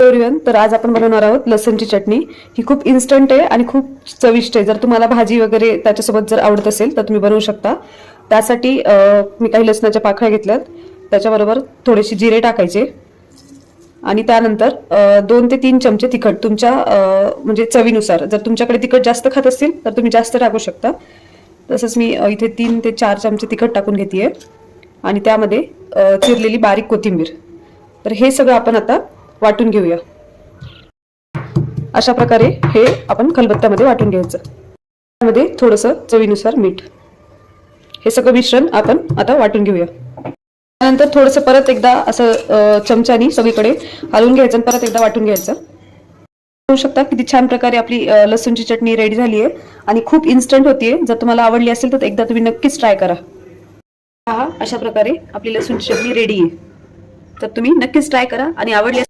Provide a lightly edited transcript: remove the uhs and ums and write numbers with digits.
Everyone, तर आज आपण बनवणार आहोत लसणची चटणी। ही खूप इन्स्टंट आहे आणि खूप चविष्ट आहे। जर तुम्हाला भाजी वगैरे त्याच्यासोबत जर आवडत असेल तर तुम्ही बनवू शकता। त्यासाठी मी काही लसणाच्या पाकळ्या घेतल्यात, त्याच्याबरोबर थोडेसे जिरे टाकायचे आणि त्यानंतर 2 ते 3 चमचे तिखट तुमच्या म्हणजे चवीनुसार। जर तुमच्याकडे तिखट जास्त खात असतील तर तुम्ही जास्त टाकू शकता। तसंच मी इथे 3 ते 4 चमचे तिखट टाकून घेतेय आणि त्यामध्ये चिरलेली बारीक कोथिंबीर। तर हे सगळं आपण आता वाटून घेऊया। अशा प्रकारे हे आपण खलबत्त्यामध्ये वाटून घ्यायचं। त्यामध्ये थोडंसं चवीनुसार मीठ। हे सगळं मिश्रण आपण आता वाटून घेऊया। त्यानंतर थोडंसं परत एकदा असं चमच्यानी सगळीकडे हलवून घ्यायचं आणि परत एकदा वाटून घ्यायचं। पाहू शकता किती छान प्रकारे आपली लसूणची चटणी रेडी झाली आहे आणि खूप इन्स्टंट होतीये। जर तुम्हाला आवडली असेल तर एकदा तुम्ही नक्कीच ट्राय करा। पहा, अशा प्रकारे आपली लसूणची चटणी रेडी आहे। तर तुम्ही नक्कीच ट्राय करा आणि आवडली